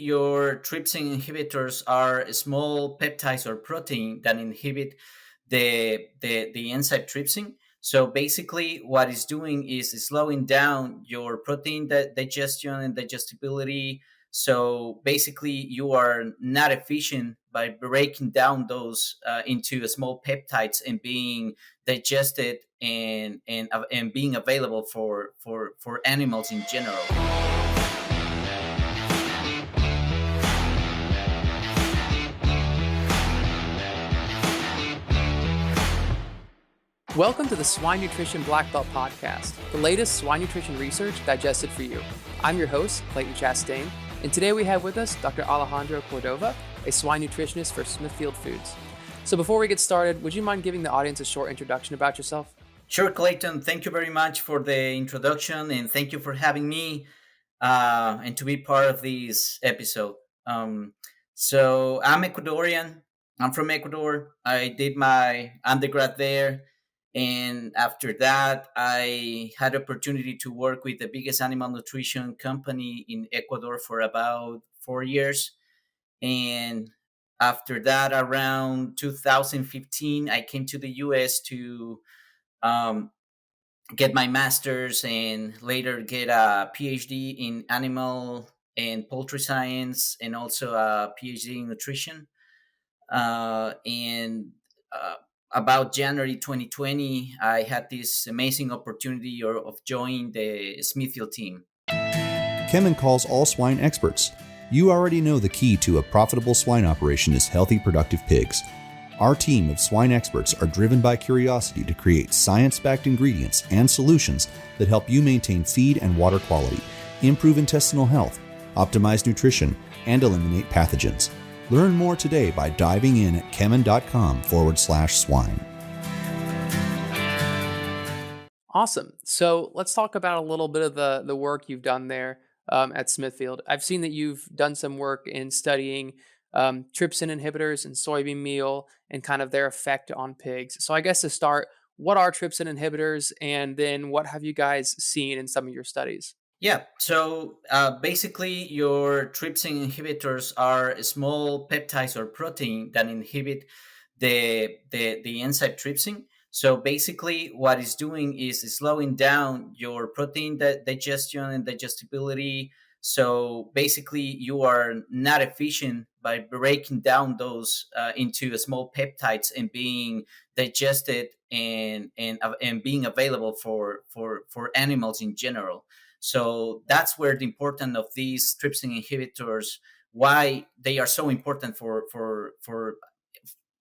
your trypsin inhibitors are small peptides or protein that inhibit the enzyme trypsin. So basically, what it's doing is slowing down your protein digestion and digestibility. So basically, you are not efficient by breaking down those into small peptides and being digested and being available for animals in general. Welcome to the Swine Nutrition Blackbelt Podcast, the latest swine nutrition research digested for you. I'm your host, 𝗨𝗪𝗀𝗃𝗃, and today we have with us Dr. 𝗟𝗵𝘁𝗀𝗃 𝗵𝗀, a swine nutritionist for Smithfield Foods. So before we get started, would you mind giving the audience a short introduction about yourself? Sure, Clayton. Thank you very much for the introduction, and thank you for having me and to be part of this episode. So I'm Ecuadorian. I'm from Ecuador. I did my undergrad there. And after that, I had opportunity to work with the biggest animal nutrition company in Ecuador for about 4 years. And after that, around 2015, I came to the US to um, get my master's and later get a PhD in animal and poultry science and also a PhD in nutrition. And about January 2020, I had this amazing opportunity of joining the Smithfield team. 𝗬𝗏 calls all swine experts. You already know the key to a profitable swine operation is healthy, productive pigs. Our team of swine experts are driven by curiosity to create science-backed ingredients and solutions that help you maintain feed and water quality, improve intestinal health, optimize nutrition, and eliminate pathogens. Learn more today by diving in at 𝗬𝗏.com/swine. Awesome. So let's talk about a little bit of the work you've done there at Smithfield. I've seen that you've done some work in studying trypsin inhibitors and soybean meal and kind of their effect on pigs. So I guess to start, what are trypsin inhibitors, and then what have you guys seen in some of your studies? Yeah, so basically, your trypsin inhibitors are small peptides or protein that inhibit the enzyme trypsin. So basically, what it's doing is slowing down your protein digestion and digestibility. So basically, you are not efficient by breaking down those into small peptides and being digested and being available for animals in general. So that's where the importance of these trypsin inhibitors, why they are so important for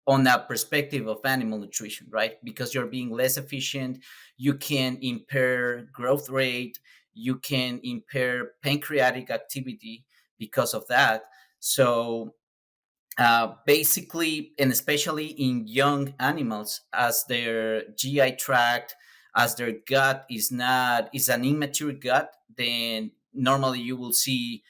on that perspective of animal nutrition, right? Because you're being less efficient, you can impair growth rate, you can impair pancreatic activity because of that. So basically, and especially in young animals, as their GI tract, as their gut is an immature gut, then normally you will see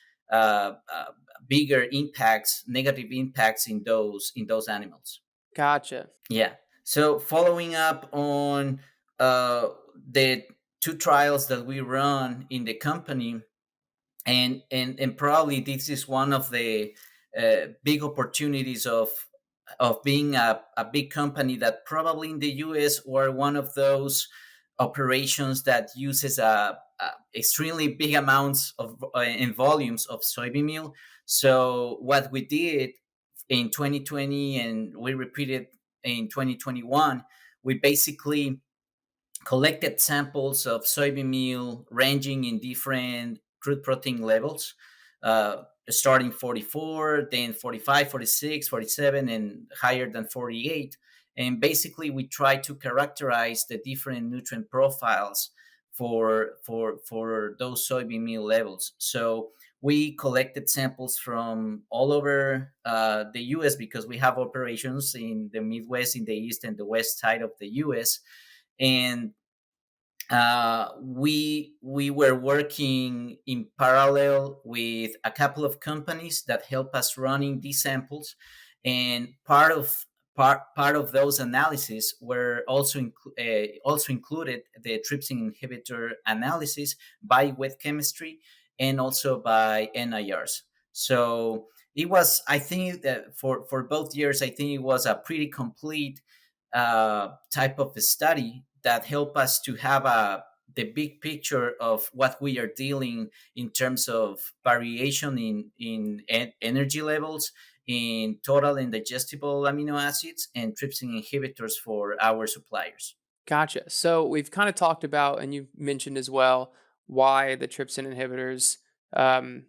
bigger impacts, negative impacts in those animals. Gotcha. Yeah. So following up on uh, the two trials that we run in the company, and probably this is one of the big opportunities of being a big company that probably in the US or one of those operations that uses extremely big amounts of in volumes of soybean meal. So what we did in 2020 and we repeated in 2021, we basically collected samples of soybean meal ranging in different crude protein levels, starting 44, then 45, 46, 47, and higher than 48. And basically, we try to characterize the different nutrient profiles for those soybean meal levels. So we collected samples from all over the U.S. because we have operations in the Midwest, in the East, and the West side of the U.S. And we were working in parallel with a couple of companies that help us running these samples, and part of those analyses were also included the trypsin inhibitor analysis by wet chemistry and also by NIRs. So it was, I think that for both years, I think it was a pretty complete type of a study that helped us to have the big picture of what we are dealing in terms of variation in energy levels, in total and digestible amino acids, and trypsin inhibitors for our suppliers. Gotcha. So we've kind of talked about, and you mentioned as well, why the trypsin inhibitors um,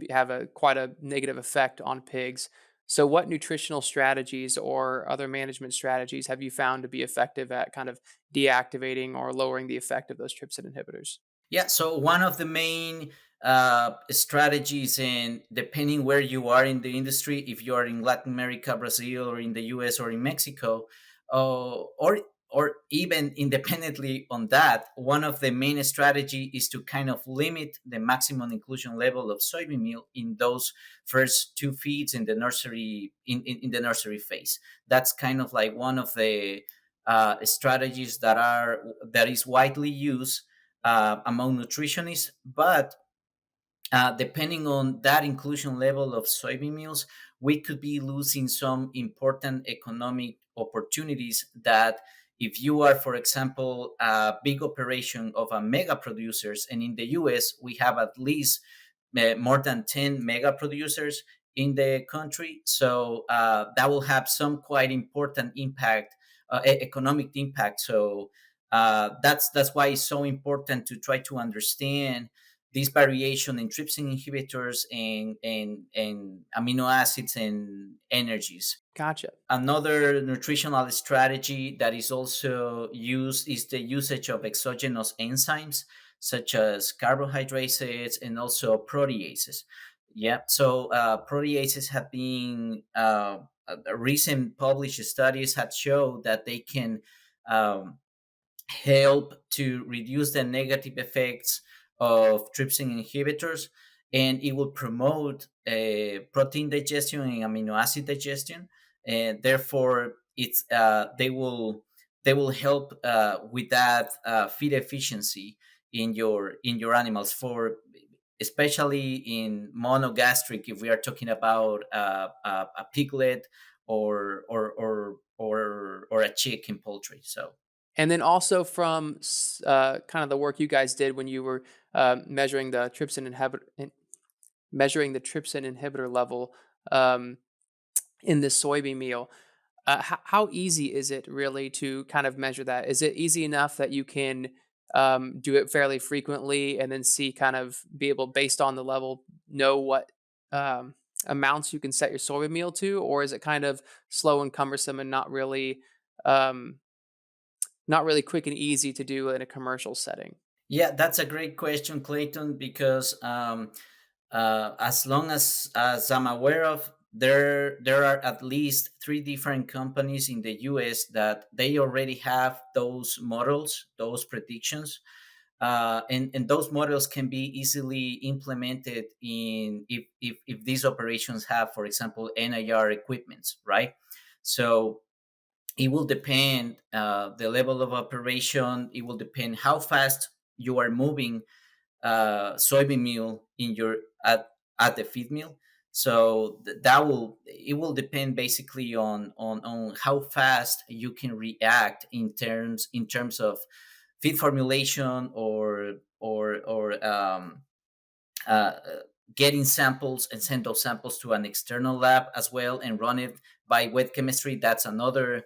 have a quite a negative effect on pigs. So, what nutritional strategies or other management strategies have you found to be effective at kind of deactivating or lowering the effect of those trypsin inhibitors? Yeah, so one of the main strategies, and depending where you are in the industry, if you are in Latin America, Brazil, or in the US or in Mexico, or even independently on that, one of the main strategy is to kind of limit the maximum inclusion level of soybean meal in those first two feeds in the nursery in the nursery phase. That's kind of like one of the strategies that is widely used among nutritionists, but depending on that inclusion level of soybean meals, we could be losing some important economic opportunities that if you are, for example, a big operation of a mega producers, and in the US, we have at least more than 10 mega producers in the country. So that will have some quite important impact, economic impact. So that's why it's so important to try to understand this variation in trypsin inhibitors and amino acids and energies. Gotcha. Another nutritional strategy that is also used is the usage of exogenous enzymes such as carbohydrates and also proteases. Yeah, so proteases have been recent published studies have shown that they can um, help to reduce the negative effects of trypsin inhibitors, and it will promote protein digestion and amino acid digestion, and therefore they will help with that feed efficiency in your animals, for especially in monogastric, if we are talking about a piglet or a chicken poultry. So And then also from kind of the work you guys did when you were measuring the trypsin inhibitor level um, in this soybean meal. How easy is it really to kind of measure that? Is it easy enough that you can do it fairly frequently and then see kind of be able, based on the level, know what amounts you can set your soybean meal to? Or is it kind of slow and cumbersome and um, not really quick and easy to do in a commercial setting? yeah, that's a great question, Clayton, because as long as I'm aware of, there are at least three different companies in the US that they already have those models, those predictions, and those models can be easily implemented in if these operations have, for example, NIR equipments, right? So it will depend the level of operation. It will depend how fast you are moving soybean meal in your at the feed mill. So that will it will depend basically on how fast you can react in terms of feed formulation or uh, getting samples and send those samples to an external lab as well and run it by wet chemistry. That's another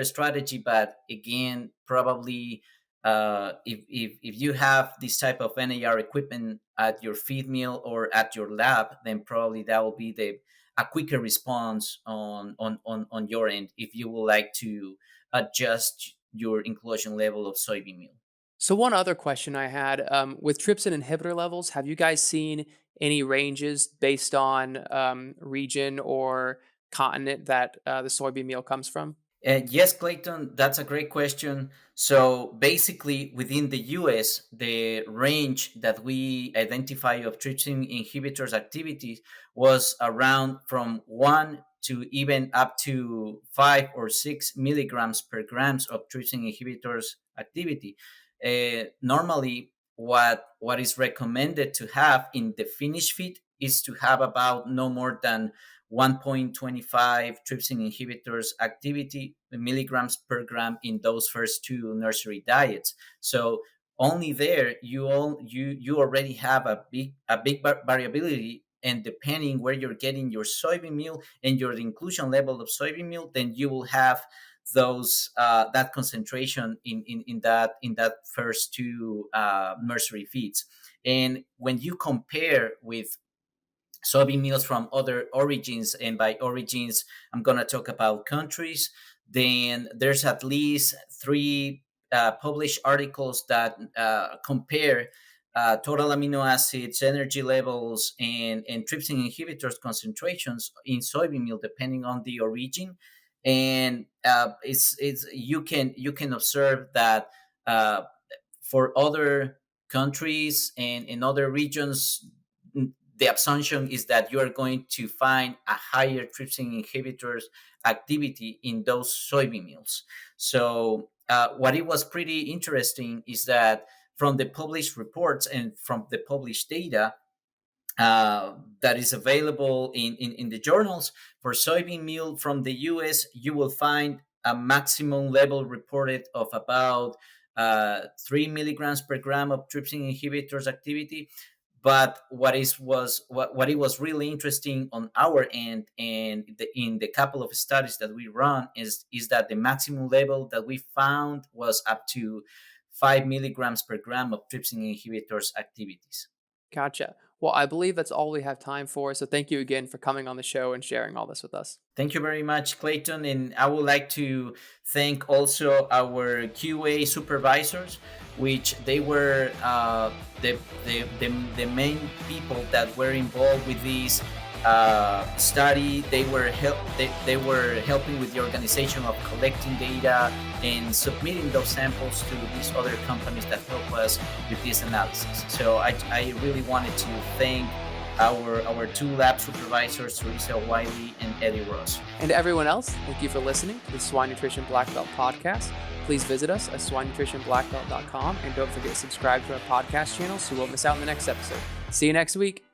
strategy, but again, probably if you have this type of NAR equipment at your feed mill or at your lab, then probably that will be the a quicker response on your end if you would like to adjust your inclusion level of soybean meal. So one other question I had with trypsin inhibitor levels, have you guys seen any ranges based on region or continent that the soybean meal comes from? Yes, Clayton, that's a great question. So basically, within the US, the range that we identify of trypsin inhibitors activity was around from 1 to even up to 5 or 6 milligrams per grams of trypsin inhibitors activity. Normally, what is recommended to have in the finished feed is to have about no more than 1.25 trypsin inhibitors activity milligrams per gram in those first two nursery diets. So only there you already have a big variability, and depending where you're getting your soybean meal and your inclusion level of soybean meal, then you will have those that concentration in that first two nursery feeds. And when you compare with soybean meals from other origins, and by origins I'm going to talk about countries, then there's at least three published articles that compare total amino acids, energy levels, and trypsin inhibitors concentrations in soybean meal depending on the origin. And it's you can observe that for other countries and in other regions, the assumption is that you are going to find a higher trypsin inhibitors activity in those soybean meals. So what it was pretty interesting is that from the published reports and from the published data that is available in the journals for soybean meal from the US, you will find a maximum level reported of about 3 milligrams per gram of trypsin inhibitors activity. But what it was really interesting on our end, and in the couple of studies that we run, is that the maximum level that we found was up to 5 milligrams per gram of trypsin inhibitors activities. Gotcha. Well, I believe that's all we have time for. So thank you again for coming on the show and sharing all this with us. Thank you very much, Clayton. And I would like to thank also our QA supervisors, which they were the main people that were involved with this study. They were helping with the organization of collecting data and submitting those samples to these other companies that help us with this analysis. So I really wanted to thank our two lab supervisors, 𝗟𝗶𝘀𝗁 and Eddie Ross. And to everyone else, thank you for listening to the Swine Nutrition Blackbelt Podcast. Please visit us at 𝗦𝗽ici𝗁𝗀𝗃𝗃𝗏.com, and don't forget to subscribe to our podcast channel so you won't miss out on the next episode. See you next week.